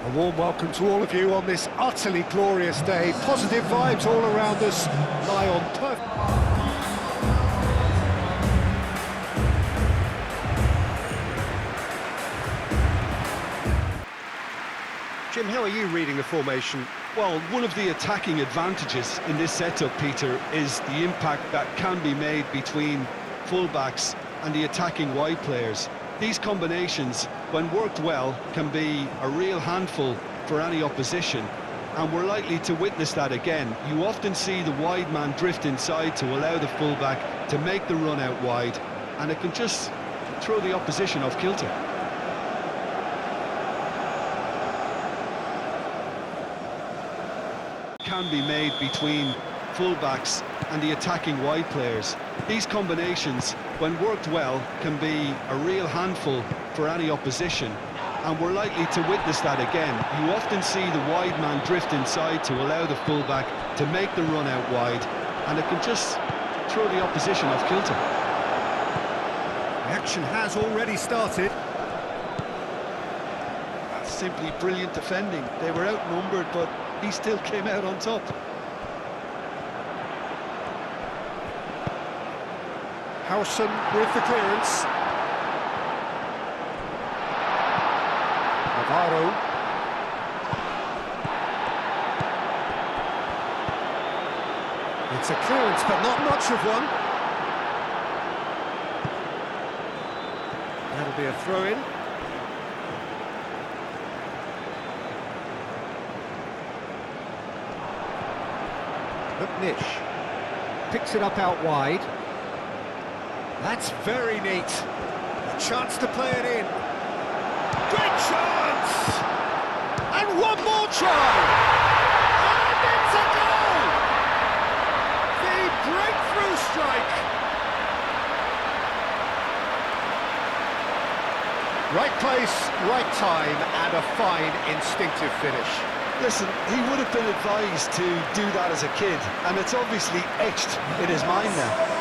A warm welcome to all of you on this utterly glorious day. Positive vibes all around us. Lie on perfect. Jim, how are you reading the formation? Well, one of the attacking advantages in this setup, Peter, is the impact that can be made between fullbacks and the attacking wide players. These combinations, when worked well, can be a real handful for any opposition, and we're likely to witness that again. You often see the wide man drift inside to allow the fullback to make the run out wide, and it can just throw the opposition off kilter. Can be made between fullbacks and the attacking wide players. These combinations, when worked well, can be a real handful for any opposition, and we're likely to witness that again. You often see the wide man drift inside to allow the fullback to make the run out wide, and it can just throw the opposition off kilter. The action has already started. That's simply brilliant defending. They were outnumbered, but he still came out on top. Howson with the clearance. Navarro. It's a clearance, but not much of one. That'll be a throw-in. Nish picks it up out wide. That's very neat. A chance to play it in. Great chance! And one more try! And it's a goal! The breakthrough strike! Right place, right time, and a fine instinctive finish. Listen, he would have been advised to do that as a kid, and it's obviously etched in his mind now.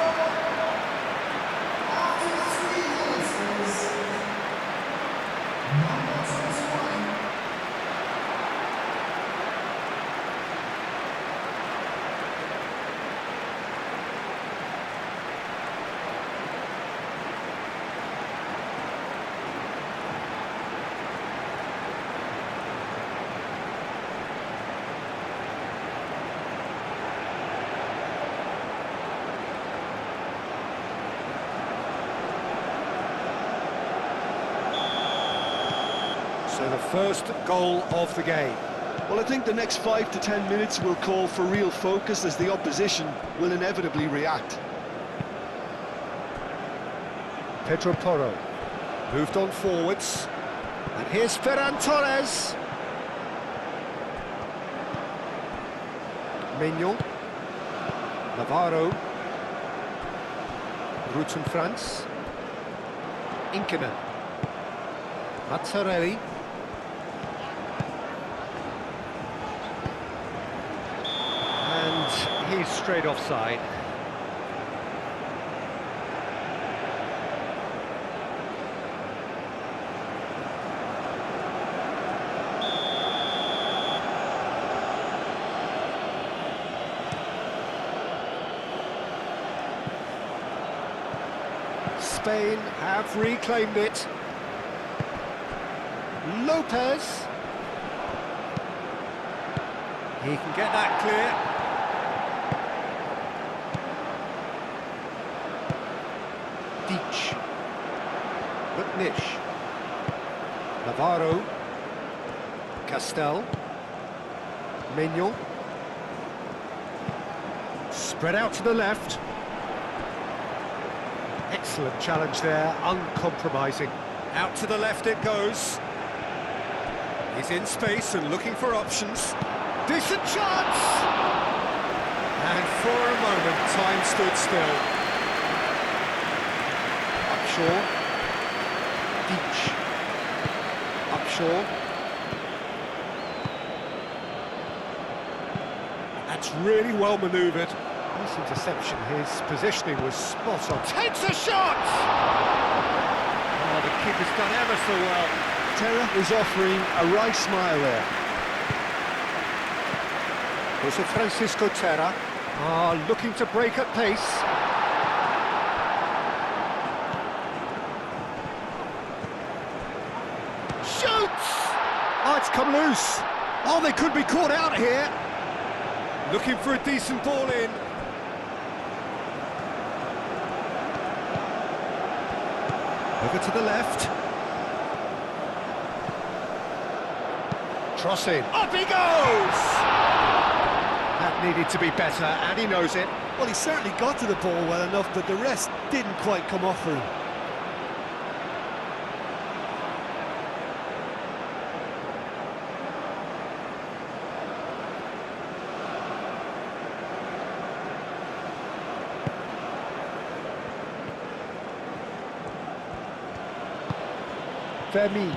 So the first goal of the game. Well, I think the next 5 to 10 minutes will call for real focus, as the opposition will inevitably react. Pedro Porro moved on forwards. And here's Ferran Torres. Mignon. Navarro. Rutten France. Inkinen. Mazzarelli. And he's straight offside. Spain have reclaimed it. Lopez. He can get that clear. Deach. Nish. Navarro. Castel. Mignon. Spread out to the left. Excellent challenge there, uncompromising. Out to the left it goes. He's in space and looking for options. Decent chance! And for a moment, time stood still. Upshaw. Deach. Upshaw. That's really well manoeuvred. Nice interception, his positioning was spot on. Takes a shot! Oh, the keeper's done ever so well. Terra is offering a right smile there. Jose Francisco Terra. Looking to break at pace. Shoots! Oh, it's come loose. Oh, they could be caught out here. Looking for a decent ball in. Over to the left. Crossing. Up he goes! That needed to be better, and he knows it. Well, he certainly got to the ball well enough, but the rest didn't quite come off for him. Fermin.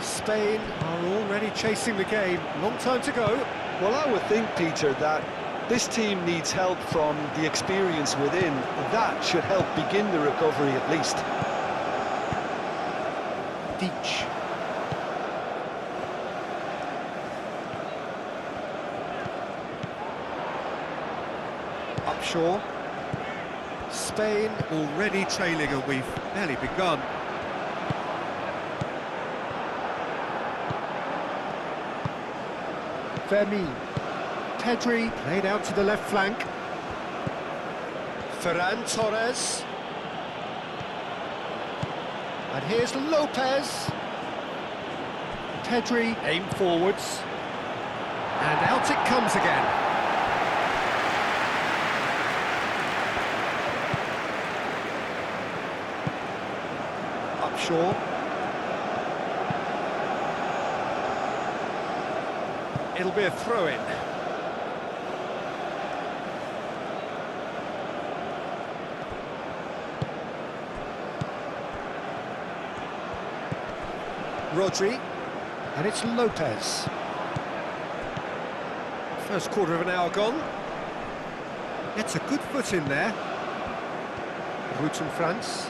Spain are already chasing the game. Long time to go. Well, I would think, Peter, that this team needs help from the experience within. That should help begin the recovery at least. Deach. Upshaw. Spain already trailing, and we've barely begun. Fermin. Pedri played out to the left flank. Ferran Torres. And here's Lopez. Pedri aim forwards. And out it comes again. Upshaw. It'll be a throw-in. Rodri, and it's Lopez. First quarter of an hour gone. Gets a good foot in there. Rutten France.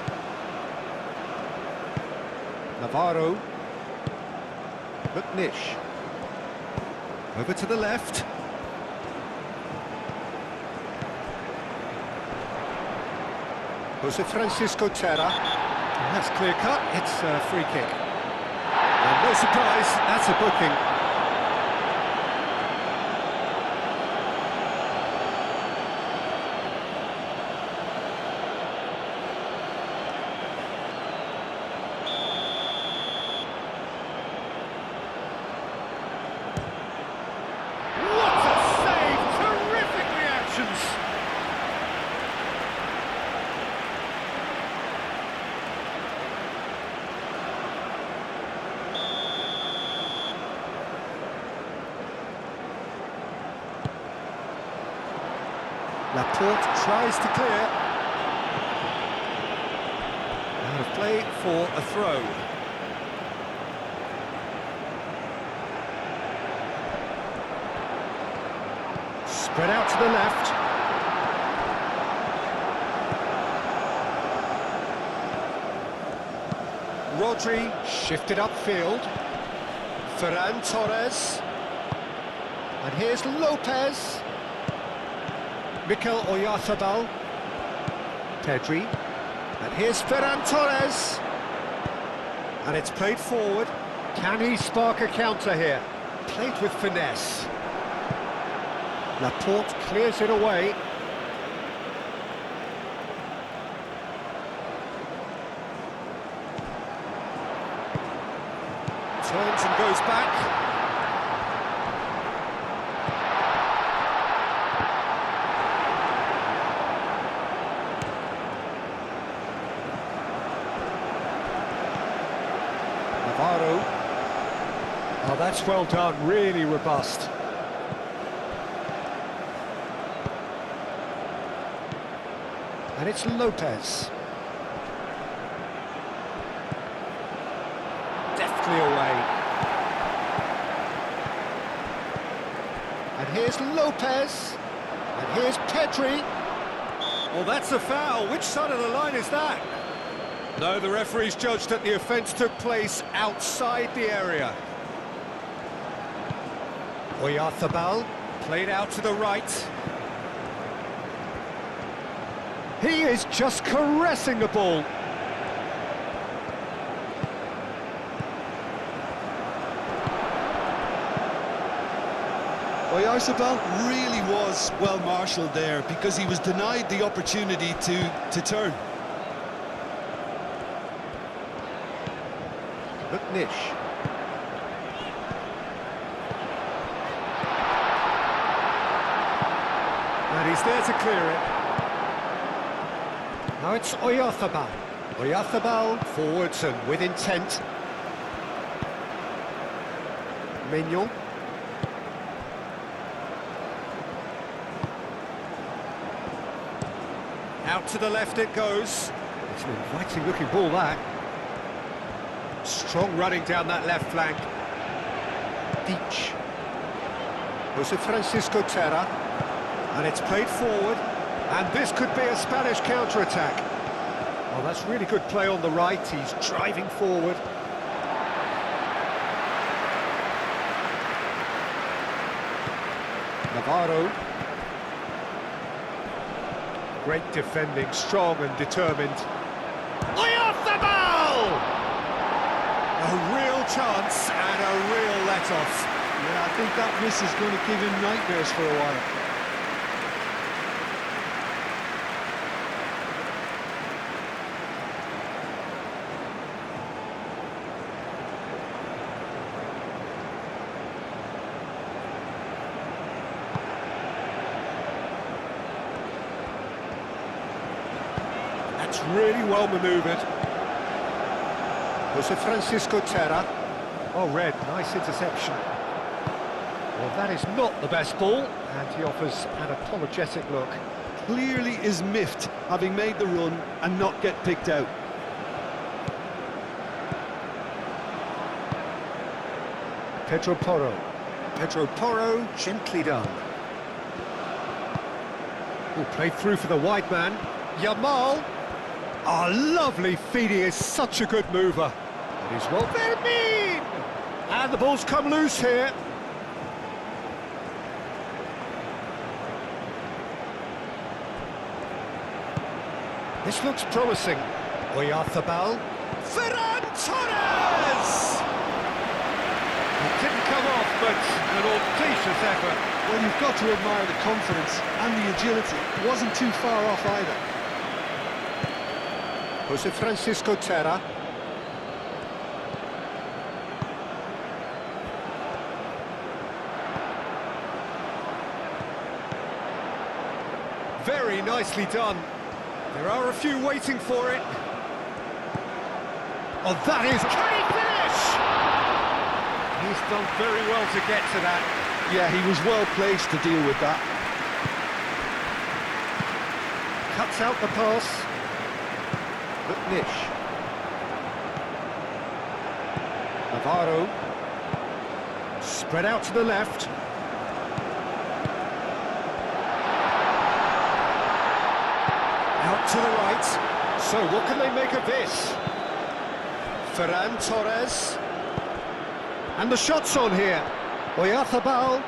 Navarro. McNish. Over to the left. Jose Francisco Terra. And that's clear cut. It's a free kick. And no surprise, that's a booking. Laporte tries to clear. Out of play for a throw. Spread out to the left. Rodri shifted upfield. Ferran Torres. And here's Lopez. Mikel Oyarzabal. Pedri. And here's Ferran Torres. And it's played forward. Can he spark a counter here? Played with finesse. Laporte clears it away. Turns and goes back. Navarro. Oh, that's well done, really robust. And it's Lopez. Deftly away. And here's Lopez. And here's Pedri. Well, that's a foul. Which side of the line is that? No, the referee's judged that the offence took place outside the area. Oyarzabal, played out to the right. He is just caressing the ball. Oyarzabal really was well marshalled there because he was denied the opportunity to turn. Look, Nish. And he's there to clear it. Now it's Oyarzabal. Oyarzabal forwards and with intent. Mignon. Out to the left it goes. It's an inviting looking ball, that. Strong running down that left flank. Deach. Jose Francisco Terra. And it's played forward. And this could be a Spanish counter-attack. Well, that's really good play on the right. He's driving forward. Navarro. Great defending, strong and determined. Oyarzabal! A real chance and a real let-off. Yeah, I think that miss is going to give him nightmares for a while. That's really well manoeuvred. Jose Francisco Terra. Oh, Red, nice interception. Well, that is not the best ball, and he offers an apologetic look. Clearly is miffed, having made the run and not get picked out. Pedro Porro. Pedro Porro, gently done. Oh, played through for the wide man. Yamal. Oh, lovely feed, he is such a good mover. He's well very mean. And the ball's come loose here. This looks promising. Oyarzabal. Ferran Torres! It didn't come off, but an audacious effort. Well, you've got to admire the confidence and the agility. It wasn't too far off either. Jose Francisco Terra. Very nicely done. There are a few waiting for it. Oh, that is... Can he finish? He's done very well to get to that. Yeah, he was well placed to deal with that. Cuts out the pass. But Nish. Navarro. Spread out to the left. Out to the right. So what can they make of this? Ferran Torres. And the shot's on here. Oyarzabal.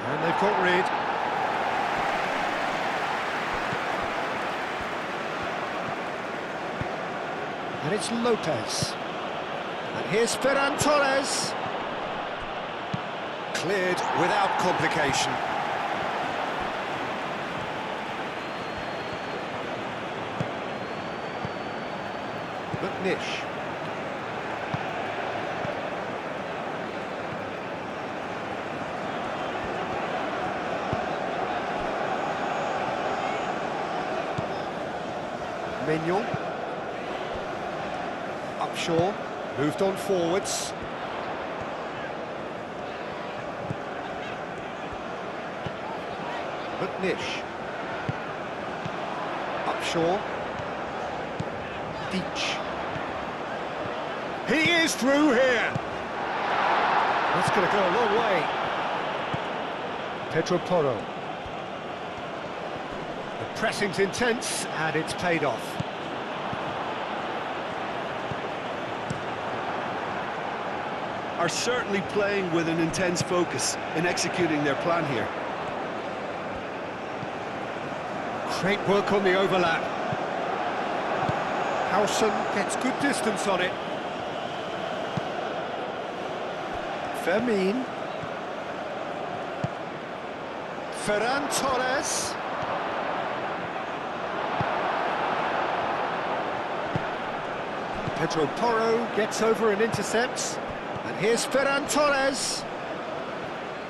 And they've got rid. And it's Lopez. And here's Ferran Torres. Cleared without complication. But Nish. Mignon. Upshaw. Moved on forwards. But Nish. Upshaw. Deach. He is through here. That's going to go a long way. Pedro Porro. The pressing's intense, and it's paid off. Are certainly playing with an intense focus in executing their plan here. Great work on the overlap. Howson gets good distance on it. Fermin. Ferran Torres. Pedro Porro gets over and intercepts. And here's Ferran Torres.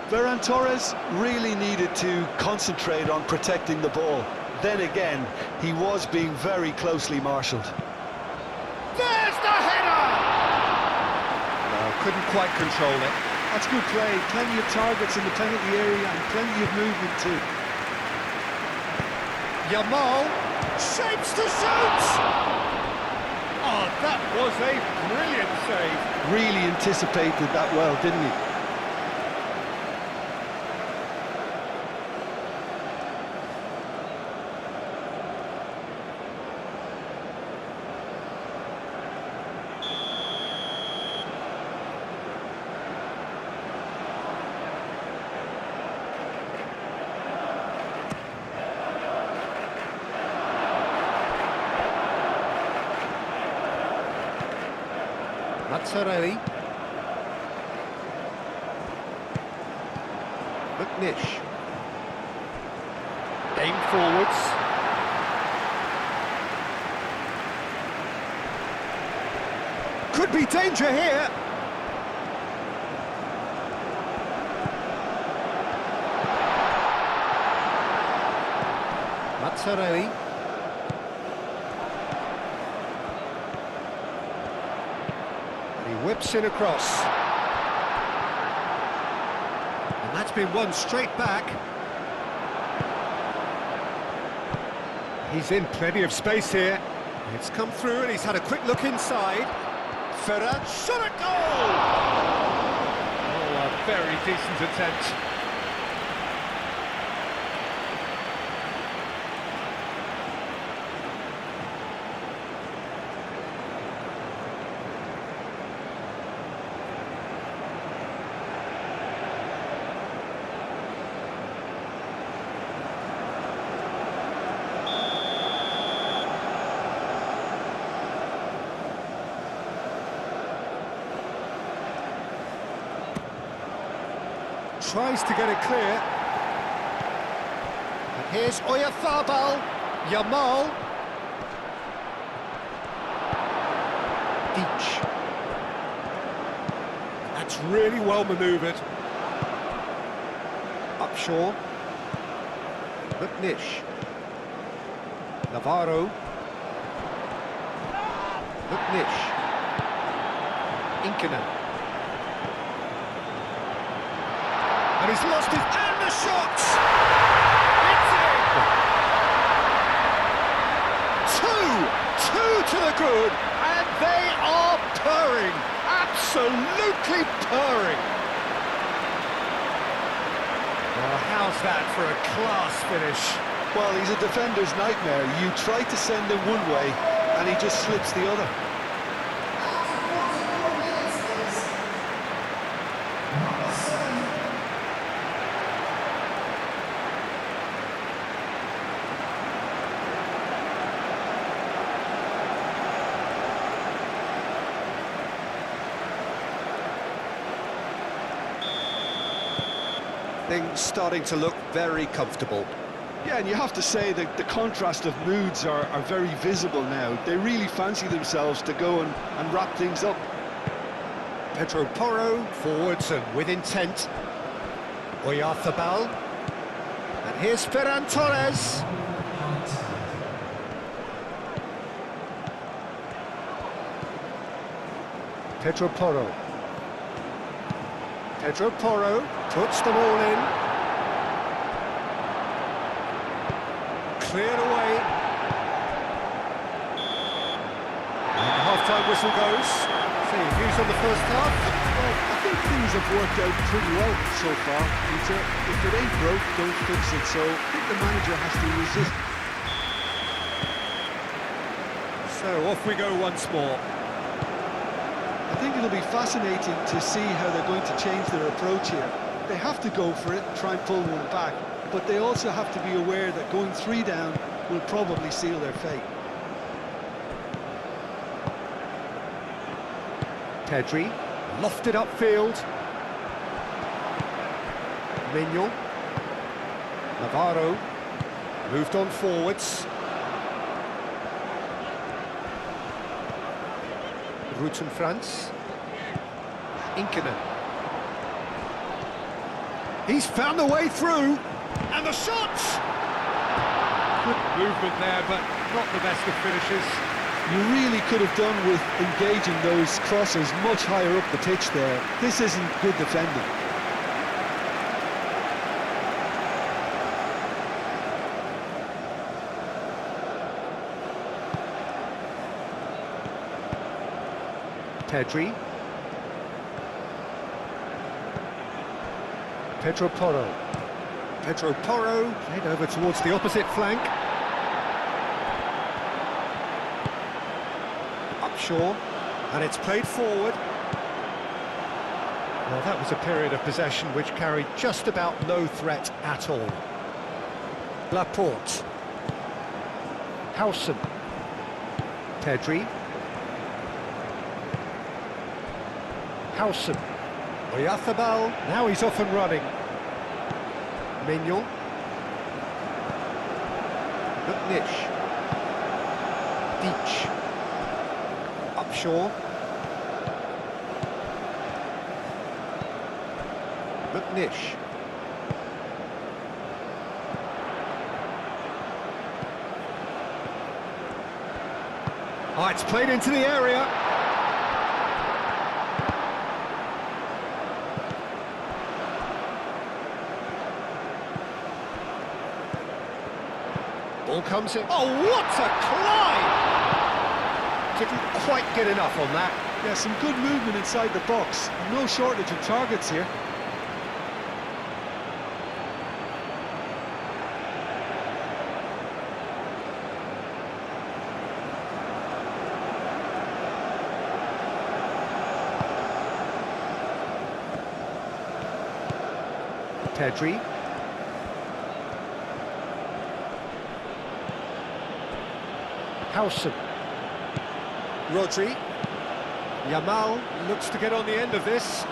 Ferran Torres really needed to concentrate on protecting the ball. Then again, he was being very closely marshalled. There's the header! No, couldn't quite control it. That's good play. Plenty of targets in the penalty area and plenty of movement too. Yamal shapes to shoot! Oh, that was a brilliant save. Really anticipated that well, didn't he? Mazzarelli. McNish. Game forwards. Could be danger here. Mazzarelli. He whips it across. And that's been won straight back. He's in plenty of space here. It's come through and he's had a quick look inside. Ferran shot a goal! Oh, a very decent attempt. Tries to get it clear. And here's Oyarzabal. Yamal. Deach. That's really well manoeuvred. Upshaw. McNish. Navarro. McNish. Inkinen. And he's lost it, and the shot! It's in! Two to the good, and they are purring, absolutely purring. Well, how's that for a class finish? Well, he's a defender's nightmare. You try to send him one way, and he just slips the other. Things starting to look very comfortable. Yeah, and you have to say that the contrast of moods are very visible now. They really fancy themselves to go and wrap things up. Pedro Porro, forwards and with intent. Oyarzabal. And here's Ferran Torres. Pedro Porro. Pedro Porro puts them all in. Cleared away. And the half-time whistle goes. See, views on the first half. Well, I think think things have worked out pretty well so far, Peter. If it ain't broke, don't fix it. So I think the manager has to resist. So off we go once more. I think it'll be fascinating to see how they're going to change their approach here. They have to go for it and try and pull one back, but they also have to be aware that going 3 down will probably seal their fate. Pedri, lofted upfield. Mignon. Navarro, moved on forwards. Rutten France. Inkinen. He's found the way through. And the shots! Good movement there, but not the best of finishes. You really could have done with engaging those crosses much higher up the pitch there. This isn't good defending. Pedri. Pedro Porro. Pedro Porro played over towards the opposite flank. Upshaw, and it's played forward. Well, that was a period of possession which carried just about no threat at all. Laporte. Howson. Pedri. Howson. Oyarzábal, now he's off and running. Mignon. McNish. Deach. Upshaw. McNish. Oh, it's played into the area. Ball comes in. Oh, what a climb! Didn't quite get enough on that. Yeah, some good movement inside the box. No shortage of targets here. Pedri. Howson. Rodri. Yamal looks to get on the end of this.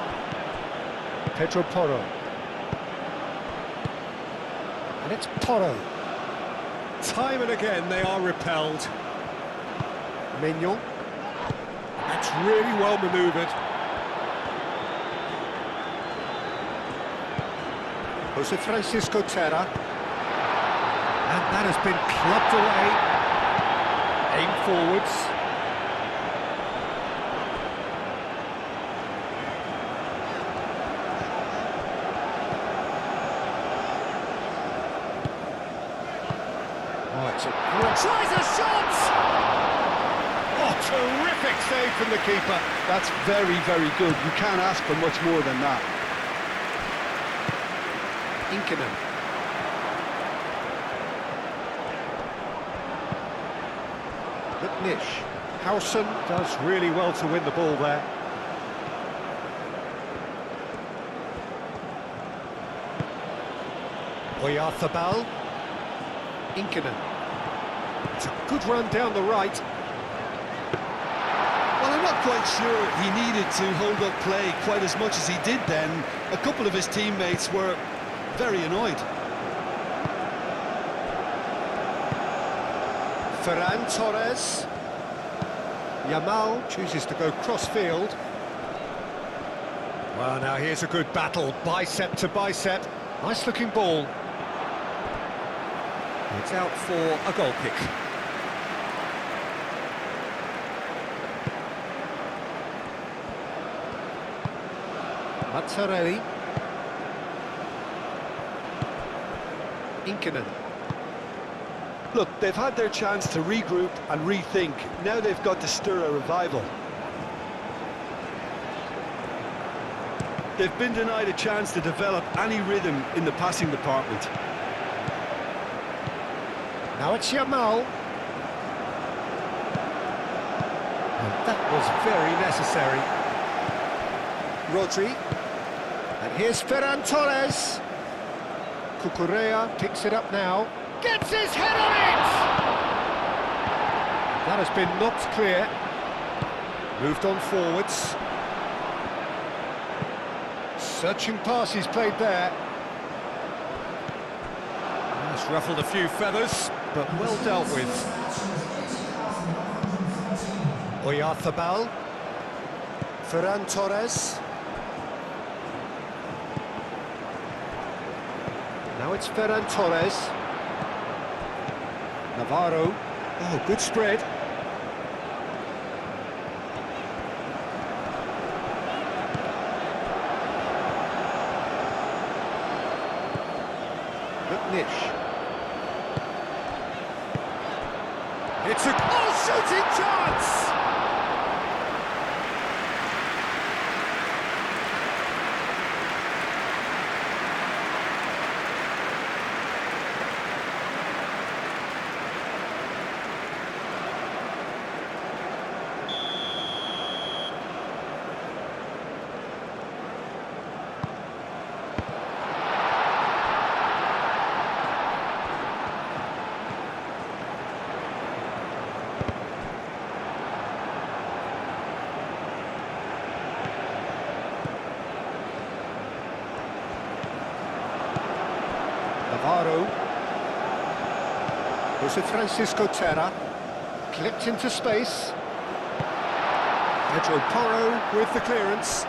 Pedro Porro. And it's Porro. Time and again they are repelled. Mignon. That's really well manoeuvred. Jose Francisco Terra. And that has been clubbed away. Aim forwards. Oh, it's a great... Tries a shot! Oh, terrific save from the keeper. That's very, very good. You can't ask for much more than that. Inkinen. McNish. Howson does really well to win the ball there. Oyarzábal. Inkinen. It's a good run down the right. Well, I'm not quite sure he needed to hold up play quite as much as he did then. A couple of his teammates were very annoyed. Ferran Torres. Yamal chooses to go cross-field. Well, now here's a good battle, bicep to bicep. Nice-looking ball. It's out for a goal kick. Mazzarelli. Inkinen. Look, they've had their chance to regroup and rethink. Now they've got to stir a revival. They've been denied a chance to develop any rhythm in the passing department. Now it's Yamal. And that was very necessary. Rodri. And here's Ferran Torres. Cucurella picks it up now. Gets his head on it! That has been knocked clear. Moved on forwards. Searching passes played there. That's ruffled a few feathers, but well dealt with. Oyarzabal. Ferran Torres. Now it's Ferran Torres. Navarro. Oh, good spread. Nish. It's a shooting chance! Navarro. Jose Francisco Terra. Clipped into space. Pedro Porro with the clearance.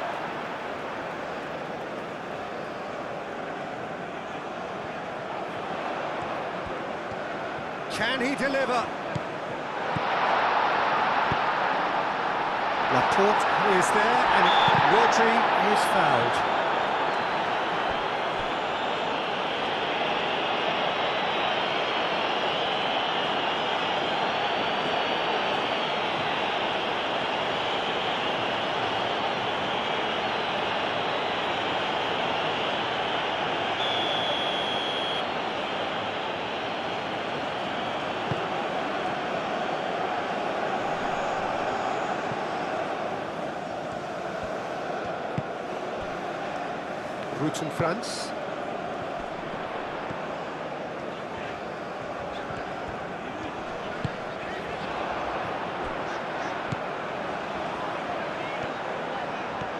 Can he deliver? Laporte is there, and Rodri is fouled. Route in France.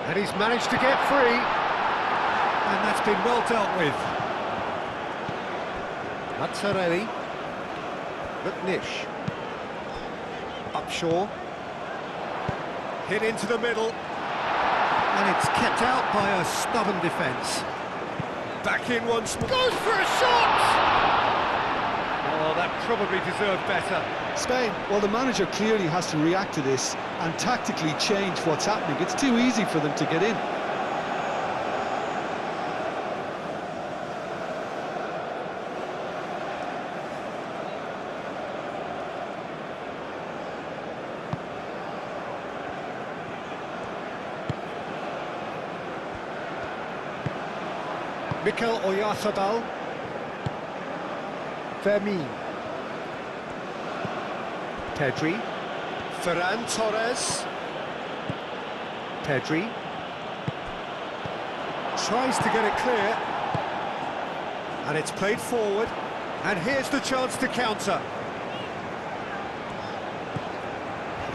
And he's managed to get free. And that's been well dealt with. Mazzarelli. McNish. Upshaw. Hit into the middle. And it's kept out by a stubborn defence. Back in once more. Goes for a shot! Oh, that probably deserved better. Spain, well, the manager clearly has to react to this and tactically change what's happening. It's too easy for them to get in. Mikel Oyarzabal. Fermin. Pedri. Ferran Torres. Pedri. Tries to get it clear. And it's played forward. And here's the chance to counter.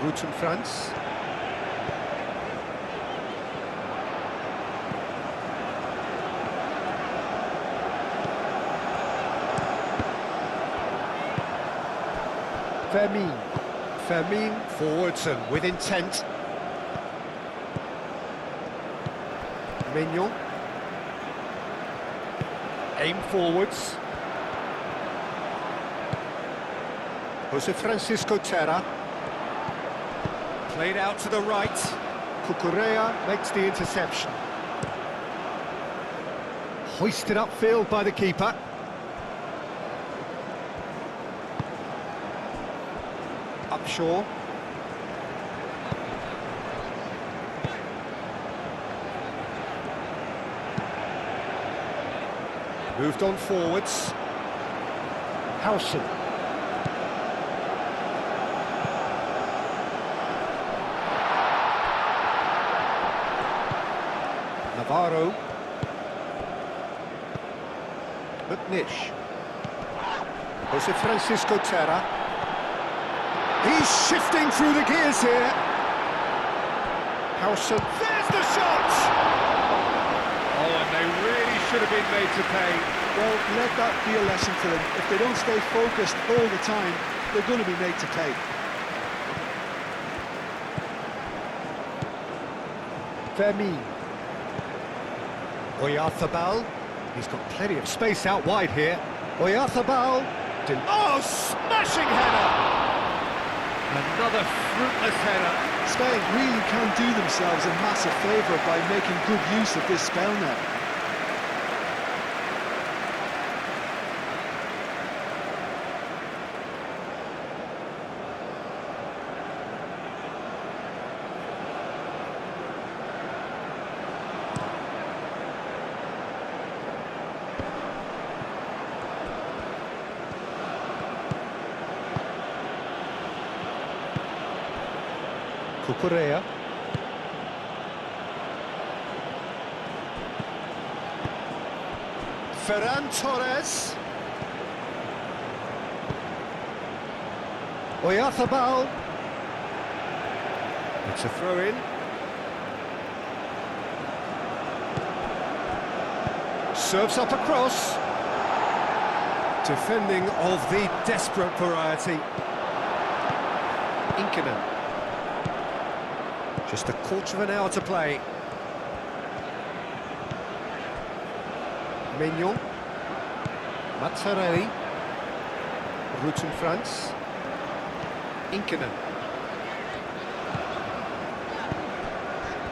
Route in France. Fermin forwards and with intent. Mignon. Aim forwards. Jose Francisco Terra. Played out to the right. Cucurella makes the interception. Hoisted upfield by the keeper. Upshaw. Moved on forwards. Howson. Navarro. McNish. Jose Francisco Terra. He's shifting through the gears here. Howson. There's the shot! Oh, and they really should have been made to pay. Well, let that be a lesson to them. If they don't stay focused all the time, they're going to be made to pay. Fermin. Oyarzabal. He's got plenty of space out wide here. Oyarzabal. Oh, smashing header! Another fruitless header. Spain really can do themselves a massive favour by making good use of this spell now. Cucurella. Ferran Torres. Oyarzabal. It's a throw-in. Serves up across. Defending of the desperate variety. Inkinen. Just a quarter of an hour to play. Mignon. Mazzarelli. Route in France. Inkinen.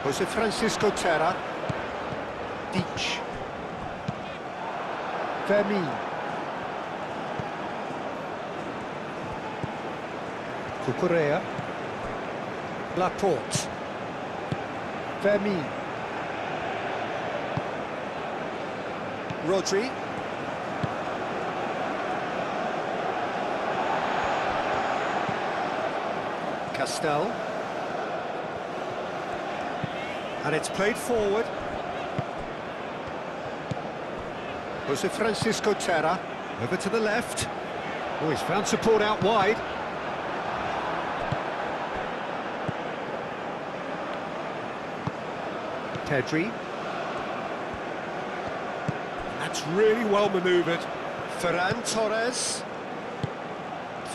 Jose Francisco Terra. Deach. Fermin. Cucurella. Laporte. Fermin. Rodri. Castel. And it's played forward. Jose Francisco Terra. Over to the left. Oh, he's found support out wide. Pedri. That's really well manoeuvred. Ferran Torres.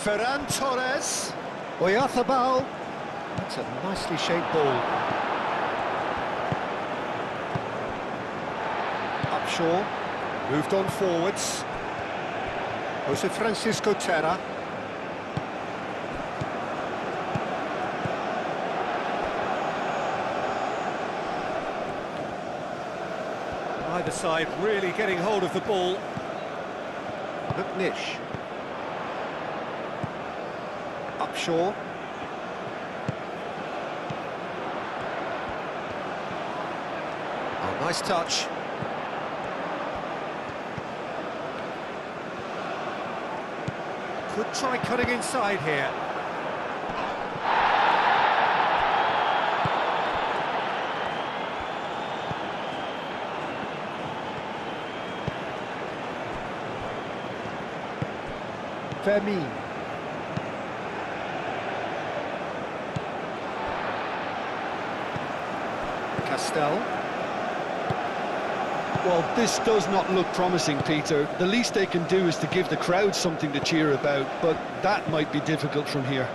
Ferran Torres. Oyarzabal. That's a nicely shaped ball. Upshaw. Moved on forwards. Jose Francisco Terra. Either side really getting hold of the ball. McNish. Upshaw. Oh, nice touch. Could try cutting inside here. Fermin. Castel. Well, this does not look promising, Peter. The least they can do is to give the crowd something to cheer about, but that might be difficult from here.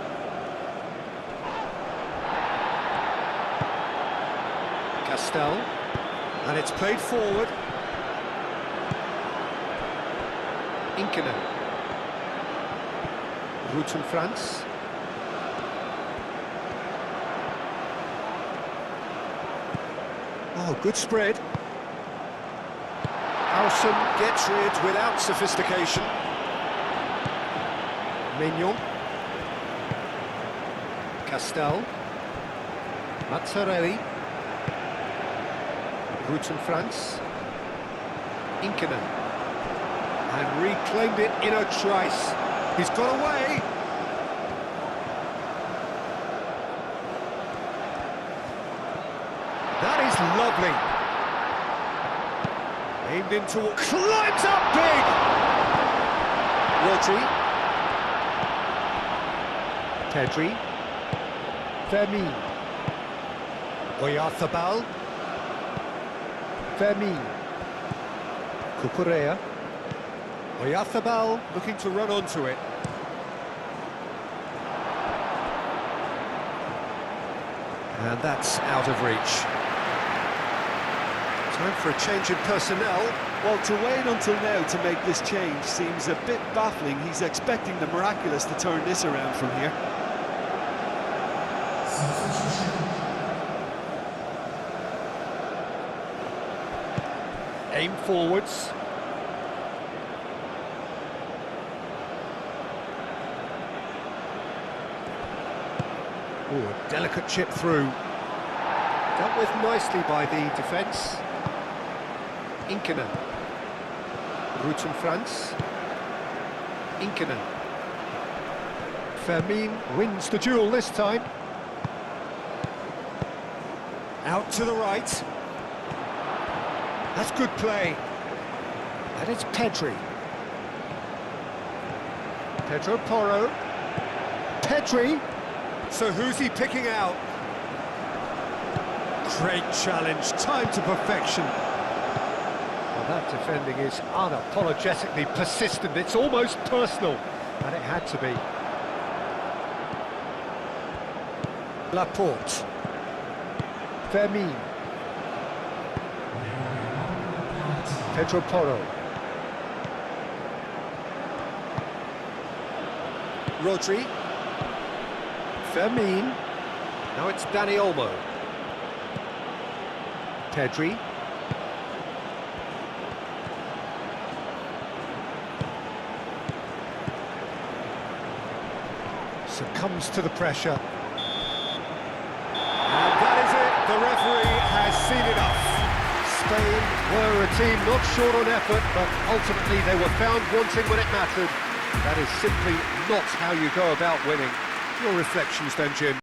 Castel. And it's played forward. Inkinen. Route in France. Oh, good spread. Howson gets rid without sophistication. Mignon. Castel. Mazzarelli. Route in France. Inkinen. And reclaimed it in a trice. He's got away. That is lovely. Aimed into... Climbs up big! Rodri. Pedri. Fermin. Oyarzabal. Fermin. Cucurella. Oyarzabal looking to run onto it. And that's out of reach. Time for a change in personnel. Well, to wait until now to make this change seems a bit baffling. He's expecting the miraculous to turn this around from here. Aim forwards. Ooh, a delicate chip through. Dealt with nicely by the defence. Inkinen. Rutten France. Inkinen. Fermin wins the duel this time. Out to the right. That's good play. And it's Pedri. Pedro Porro. Pedri. So who's he picking out? Great challenge, time to perfection. Well, that defending is unapologetically persistent. It's almost personal, and it had to be. Laporte. Fermin. Pedro Porro. Rodri. Fermin. Now it's Dani Olmo. Pedri. Succumbs to the pressure. And that is it. The referee has seen enough. Spain were a team not short on effort, but ultimately they were found wanting when it mattered. That is simply not how you go about winning. Your reflections then, Jim?